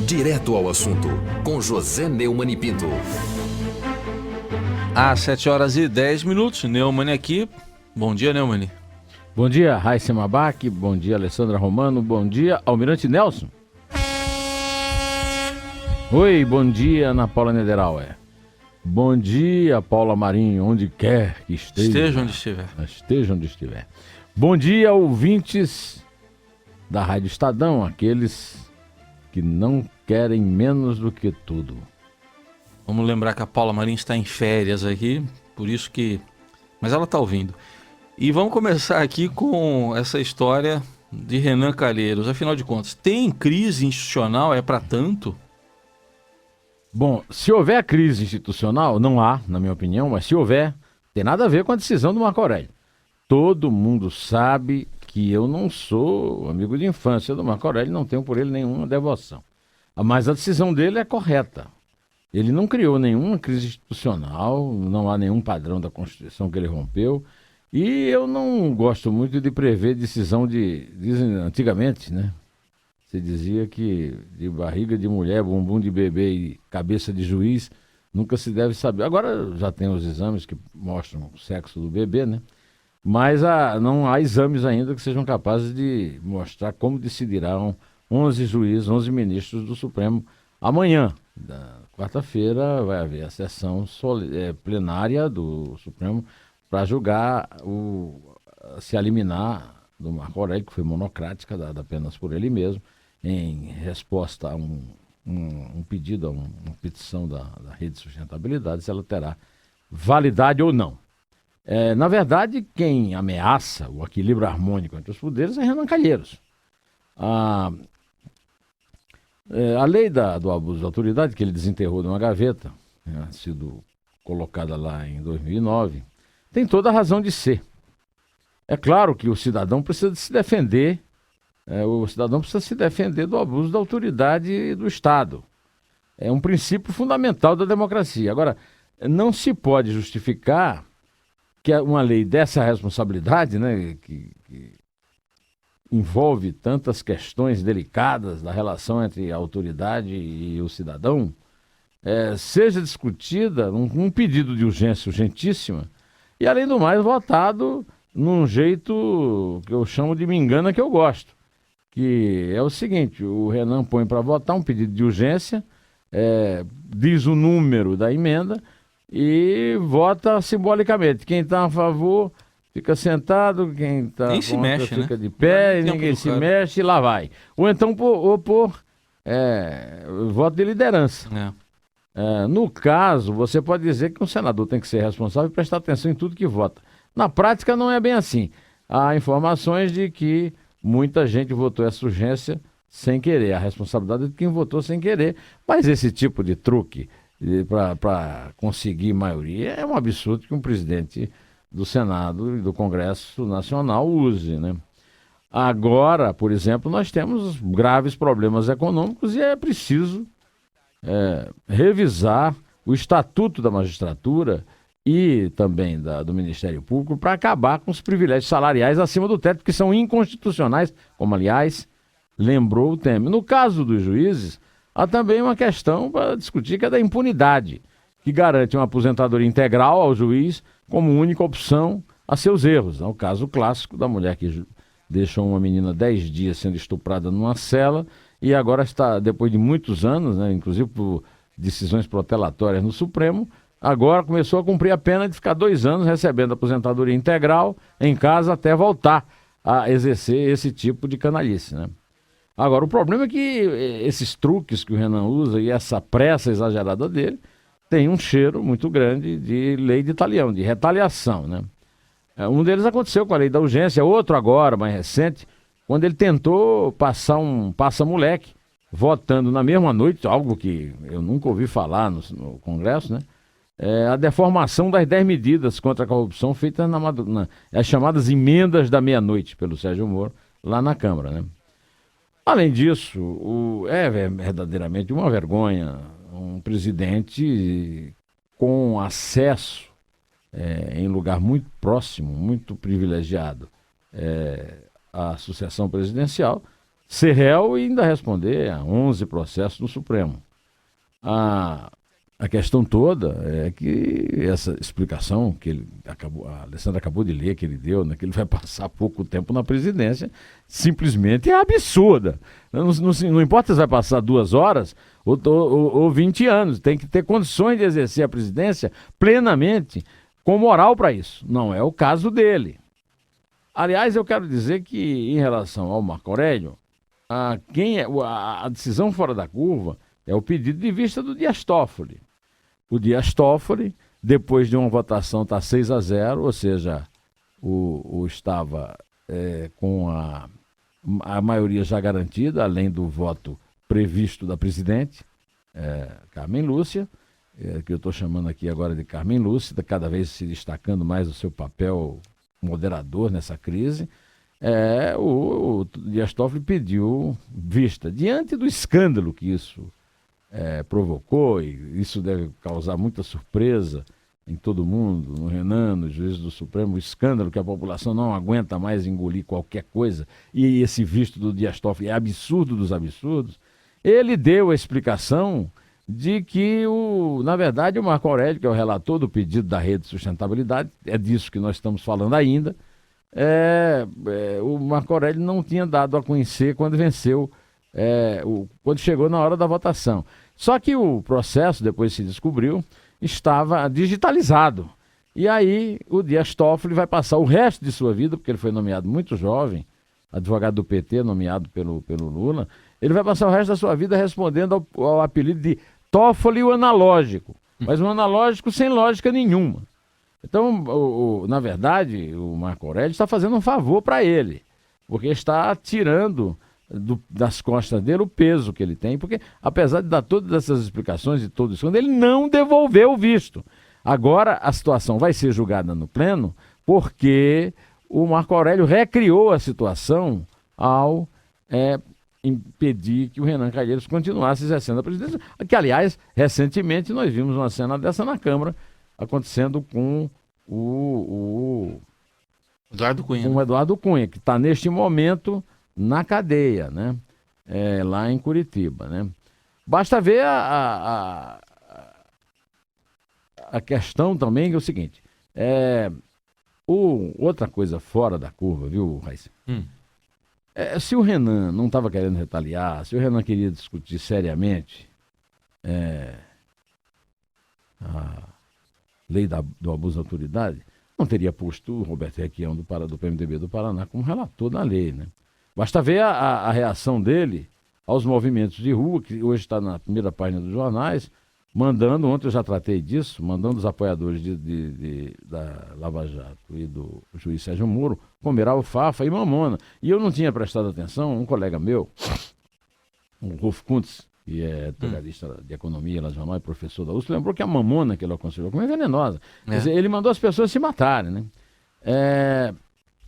Direto ao assunto, com José Neumann e Pinto. Às 7h10, Neumann aqui. Bom dia, Neumann. Bom dia, Raíssa Mabac. Bom dia, Alessandra Romano. Bom dia, Almirante Nelson. Oi, bom dia, Ana Paula Niederauer. Bom dia, Paula Marinho, onde quer que esteja. Esteja onde estiver. Esteja onde estiver. Bom dia, ouvintes da Rádio Estadão, aqueles que não querem menos do que tudo. Vamos lembrar que a Paula Marinho está em férias aqui, por isso que... Mas ela está ouvindo. E vamos começar aqui com essa história de Renan Calheiros. Afinal de contas, tem crise institucional? É para tanto? Bom, se houver crise institucional, não há, na minha opinião, mas se houver, tem nada a ver com a decisão do Marco Aurélio. Todo mundo sabe que eu não sou amigo de infância do Marco Aurélio, não tenho por ele nenhuma devoção. Mas a decisão dele é correta. Ele não criou nenhuma crise institucional, não há nenhum padrão da Constituição que ele rompeu. E eu não gosto muito de prever decisão dizem antigamente, né? Você dizia que de barriga de mulher, bumbum de bebê e cabeça de juiz, nunca se deve saber. Agora já tem os exames que mostram o sexo do bebê, né? Mas não há exames ainda que sejam capazes de mostrar como decidirão 11 juízes, 11 ministros do Supremo. Amanhã, quarta-feira, vai haver a sessão plenária do Supremo para julgar se a liminar do Marco Aurélio, que foi monocrática, dada apenas por ele mesmo, em resposta a um pedido, a uma petição da Rede de Sustentabilidade, se ela terá validade ou não. Na verdade, quem ameaça o equilíbrio harmônico entre os poderes é Renan Calheiros. A lei do abuso de autoridade, que ele desenterrou de uma gaveta, sido colocada lá em 2009, tem toda a razão de ser. É claro que o cidadão precisa se defender, do abuso da autoridade do Estado. É um princípio fundamental da democracia. Agora, não se pode justificar que uma lei dessa responsabilidade, né, que envolve tantas questões delicadas da relação entre a autoridade e o cidadão, seja discutida num pedido de urgência urgentíssima e, além do mais, votado num jeito que eu chamo de me engana que eu gosto, que é o seguinte: o Renan põe para votar um pedido de urgência, diz o número da emenda e vota simbolicamente. Quem está a favor fica sentado, quem está contra fica de pé, e ninguém se mexe e lá vai. Ou então por voto de liderança. No caso, você pode dizer que um senador tem que ser responsável e prestar atenção em tudo que vota. Na prática não é bem assim. Há informações de que muita gente votou essa urgência sem querer. A responsabilidade é de quem votou sem querer. Mas esse tipo de truque para conseguir maioria é um absurdo que um presidente do Senado e do Congresso Nacional use, né? Agora, por exemplo, nós temos graves problemas econômicos e é preciso revisar o Estatuto da Magistratura e também do Ministério Público para acabar com os privilégios salariais acima do teto, que são inconstitucionais, como, aliás, lembrou o Temer. No caso dos juízes, há também uma questão para discutir, que é da impunidade, que garante uma aposentadoria integral ao juiz como única opção a seus erros. É o caso clássico da mulher que deixou uma menina 10 dias sendo estuprada numa cela e agora está, depois de muitos anos, né, inclusive por decisões protelatórias no Supremo, agora começou a cumprir a pena de ficar 2 anos recebendo aposentadoria integral em casa até voltar a exercer esse tipo de canalice, né? Agora, o problema é que esses truques que o Renan usa e essa pressa exagerada dele tem um cheiro muito grande de lei de talião, de retaliação, né? Um deles aconteceu com a lei da urgência, outro agora, mais recente, quando ele tentou passar um passa-moleque, votando na mesma noite, algo que eu nunca ouvi falar no Congresso, né? A deformação das 10 medidas contra a corrupção feitas as chamadas emendas da meia-noite pelo Sérgio Moro, lá na Câmara, né? Além disso, é verdadeiramente uma vergonha um presidente com acesso em lugar muito próximo, muito privilegiado à sucessão presidencial, ser réu e ainda responder a 11 processos no Supremo. A questão toda é que essa explicação que a Alessandra acabou de ler, que ele deu, né, que ele vai passar pouco tempo na presidência, simplesmente é absurda. Não importa se vai passar 2 horas ou 20 anos, tem que ter condições de exercer a presidência plenamente, com moral para isso. Não é o caso dele. Aliás, eu quero dizer que, em relação ao Marco Aurélio, a decisão fora da curva é o pedido de vista do Dias Toffoli. O Dias Toffoli, depois de uma votação, está 6-0, ou seja, estava com a maioria já garantida, além do voto previsto da presidente, Carmen Lúcia, que eu estou chamando aqui agora de Carmen Lúcia, cada vez se destacando mais o seu papel moderador nessa crise. O Dias Toffoli pediu vista. Diante do escândalo que isso provocou, e isso deve causar muita surpresa em todo mundo, no Renan, no juiz do Supremo, o escândalo que a população não aguenta mais engolir qualquer coisa, e esse visto do Dias Toffoli é absurdo dos absurdos, ele deu a explicação de que, na verdade, o Marco Aurélio, que é o relator do pedido da Rede de Sustentabilidade, é disso que nós estamos falando ainda, o Marco Aurélio não tinha dado a conhecer quando venceu, quando chegou na hora da votação. Só que o processo, depois se descobriu, estava digitalizado. E aí o Dias Toffoli vai passar o resto de sua vida, porque ele foi nomeado muito jovem, advogado do PT, nomeado pelo Lula, ele vai passar o resto da sua vida respondendo ao apelido de Toffoli o analógico, mas um analógico sem lógica nenhuma. Então, na verdade, o Marco Aurélio está fazendo um favor para ele, porque está tirando das costas dele o peso que ele tem, porque apesar de dar todas essas explicações e todo isso, ele não devolveu o visto. Agora a situação vai ser julgada no pleno porque o Marco Aurélio recriou a situação ao impedir que o Renan Calheiros continuasse exercendo a presidência, que aliás, recentemente nós vimos uma cena dessa na Câmara acontecendo com o Eduardo Cunha. Com o Eduardo Cunha, que está neste momento na cadeia, né? Lá em Curitiba, né? Basta ver a questão também, que é o seguinte, outra coisa fora da curva, viu, Raíssa? Se o Renan não estava querendo retaliar, se o Renan queria discutir seriamente a lei do abuso de autoridade, não teria posto o Roberto Requião do PMDB do Paraná como relator da lei, né? Basta ver a reação dele aos movimentos de rua, que hoje está na primeira página dos jornais, mandando, ontem eu já tratei disso, mandando os apoiadores da Lava Jato e do juiz Sérgio Moro comer alfafa e mamona. E eu não tinha prestado atenção, um colega meu, o Rolf Kuntz, que é especialista de economia lá no jornal e professor da USP, lembrou que a mamona que ele aconselhou como é venenosa. Quer dizer, ele mandou as pessoas se matarem, né?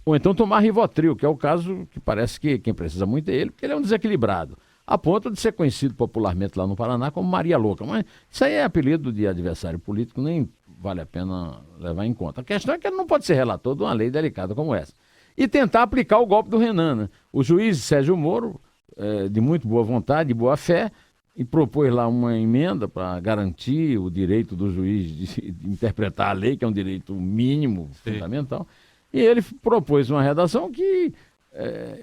Ou então tomar Rivotril, que é o caso que parece que quem precisa muito é ele, porque ele é um desequilibrado, a ponto de ser conhecido popularmente lá no Paraná como Maria Louca. Mas isso aí é apelido de adversário político, nem vale a pena levar em conta. A questão é que ele não pode ser relator de uma lei delicada como essa. E tentar aplicar o golpe do Renan, né? O juiz Sérgio Moro, de muito boa vontade, de boa fé, e propôs lá uma emenda para garantir o direito do juiz de interpretar a lei, que é um direito mínimo, fundamental. E ele propôs uma redação que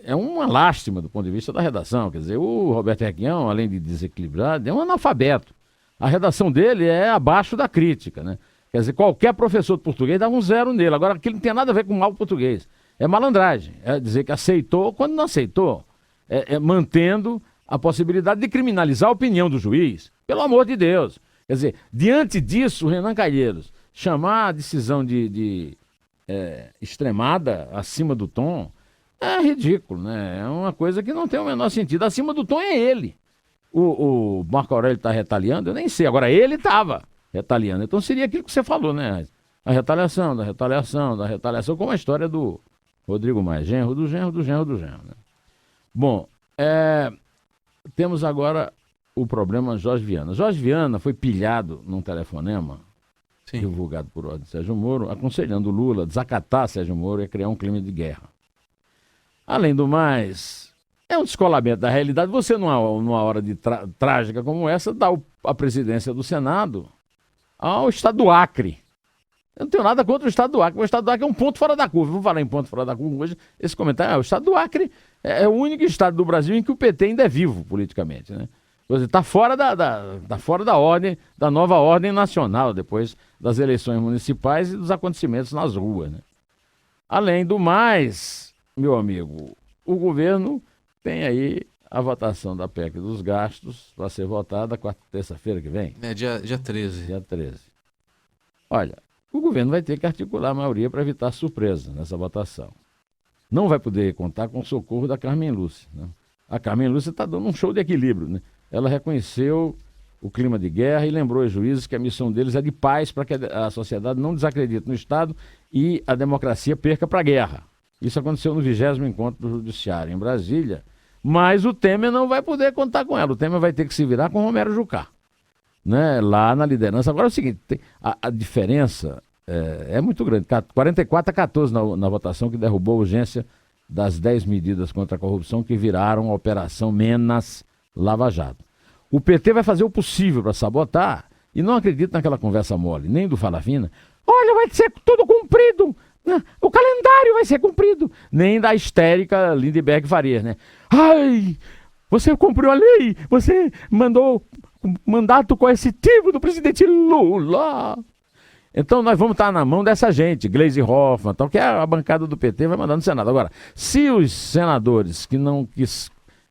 é uma lástima do ponto de vista da redação. Quer dizer, o Roberto Requião, além de desequilibrado, é um analfabeto. A redação dele é abaixo da crítica, né? Quer dizer, qualquer professor de português dava um 0 nele. Agora, aquilo não tem nada a ver com mal português. É malandragem. É dizer que aceitou quando não aceitou. Mantendo a possibilidade de criminalizar a opinião do juiz. Pelo amor de Deus. Quer dizer, diante disso, o Renan Calheiros chamar a decisão de extremada, acima do tom, é ridículo, né? É uma coisa que não tem o menor sentido. Acima do tom é ele. O Marco Aurélio está retaliando, eu nem sei. Agora, ele estava retaliando. Então seria aquilo que você falou, né? A retaliação, da retaliação, da retaliação, como a história do Rodrigo Maia, genro do genro do genro do genro, né? Bom, temos agora o problema Jorge Viana. Jorge Viana foi pilhado num telefonema divulgado por ordem de Sérgio Moro, aconselhando o Lula a desacatar Sérgio Moro e a criar um clima de guerra. Além do mais, É um descolamento da realidade. Você, numa hora de trágica como essa, dá a presidência do Senado ao Estado do Acre. Eu não tenho nada contra o Estado do Acre, mas o Estado do Acre é um ponto fora da curva. Vamos falar em ponto fora da curva hoje. Esse comentário, o Estado do Acre é o único estado do Brasil em que o PT ainda é vivo politicamente, né? Está fora tá fora da ordem, da nova ordem nacional, depois das eleições municipais e dos acontecimentos nas ruas, né? Além do mais, meu amigo, o governo tem aí a votação da PEC dos gastos para ser votada terça-feira que vem. Dia 13. Dia 13. Olha, o governo vai ter que articular a maioria para evitar surpresa nessa votação. Não vai poder contar com o socorro da Carmen Lúcia, né? A Carmen Lúcia está dando um show de equilíbrio, né? Ela reconheceu o clima de guerra e lembrou aos juízes que a missão deles é de paz para que a sociedade não desacredite no Estado e a democracia perca para a guerra. Isso aconteceu no 20º encontro do Judiciário em Brasília, mas o Temer não vai poder contar com ela. O Temer vai ter que se virar com o Romero Jucá, né, lá na liderança. Agora é o seguinte, a diferença é muito grande. 44-14 na votação que derrubou a urgência das 10 medidas contra a corrupção que viraram a Operação Menas Lava Jato. O PT vai fazer o possível para sabotar e não acredita naquela conversa mole, nem do Fala Fina. Olha, vai ser tudo cumprido. O calendário vai ser cumprido. Nem da histérica Lindbergh Farias, né? Ai, você cumpriu a lei, você mandou mandato coercitivo do presidente Lula. Então nós vamos estar na mão dessa gente, Gleisi Hoffmann, tal, que é a bancada do PT, vai mandar no Senado. Agora, se os senadores que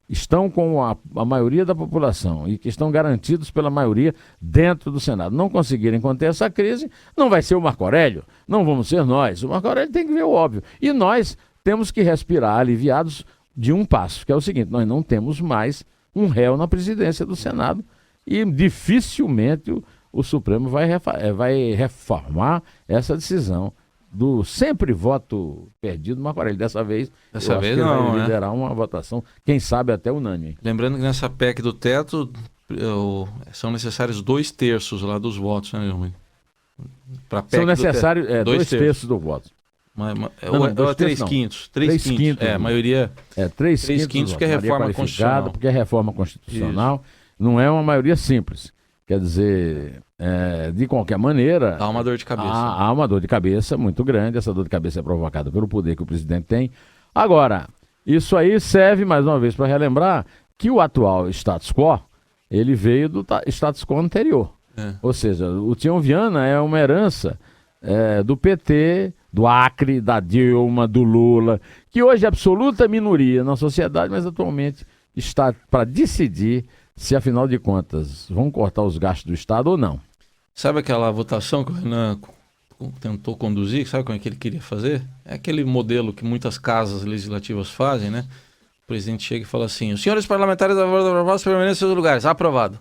estão com a maioria da população e que estão garantidos pela maioria dentro do Senado não conseguirem conter essa crise, não vai ser o Marco Aurélio, não vamos ser nós. O Marco Aurélio tem que ver o óbvio. E nós temos que respirar aliviados de um passo, que é o seguinte: nós não temos mais um réu na presidência do Senado e dificilmente o Supremo vai reformar essa decisão do sempre voto perdido do Marco Aurélio. Dessa vez ele vai liderar uma votação, quem sabe até unânime. Lembrando que nessa PEC do teto são necessários 2/3 lá dos votos, né, meu amigo? São necessários 2/3 do voto. Ou 3/5. 3/5. A maioria. 3/5 porque é reforma constitucional. Porque é reforma constitucional. Isso. Não é uma maioria simples. Quer dizer, de qualquer maneira... Há uma dor de cabeça. Há uma dor de cabeça muito grande. Essa dor de cabeça é provocada pelo poder que o presidente tem. Agora, isso aí serve, mais uma vez, para relembrar que o atual status quo, ele veio do status quo anterior. Ou seja, o Tião Viana é uma herança do PT, do Acre, da Dilma, do Lula, que hoje é absoluta minoria na sociedade, mas atualmente está para decidir se, afinal de contas, vão cortar os gastos do Estado ou não. Sabe aquela votação que o Renan tentou conduzir? Sabe como é que ele queria fazer? É aquele modelo que muitas casas legislativas fazem, né? O presidente chega e fala assim: os senhores parlamentares da proposta permanecem em seus lugares. Aprovado.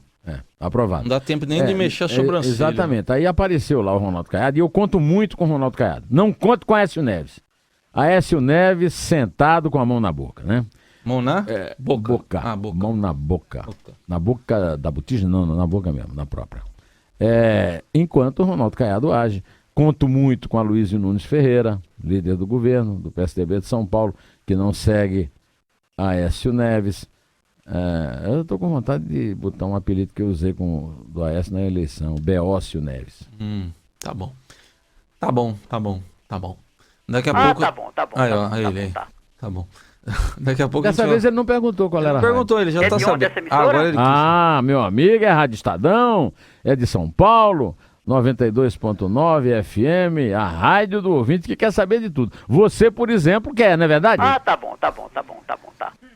Aprovado. Não dá tempo nem de mexer a sobrancelha. Exatamente. Aí apareceu lá o Ronaldo Caiado e eu conto muito com o Ronaldo Caiado. Não conto com Aécio Neves. Aécio Neves sentado com a mão na boca, né? Mão na boca. Boca. Mão na boca. Na boca da botija? Não, na boca mesmo, na própria. Enquanto o Ronaldo Caiado age. Conto muito com a Luísio Nunes Ferreira, líder do governo, do PSDB de São Paulo, que não segue Aécio Neves. Eu estou com vontade de botar um apelido que eu usei do Aécio na eleição, Beócio Neves. Tá bom. Daqui a pouco... Tá bom. Aí, tá bom. Daqui a pouco Dessa vez ele não perguntou qual era a rádio. Perguntou, ele já está sabendo. Agora ele meu amigo, é Rádio Estadão, é de São Paulo, 92.9 FM, a rádio do ouvinte que quer saber de tudo. Você, por exemplo, quer, não é verdade? Tá bom.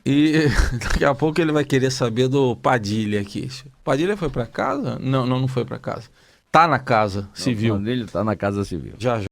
E daqui a pouco ele vai querer saber do Padilha aqui. Padilha foi para casa? Não foi para casa. Tá na casa civil. Ele tá na casa civil. Já.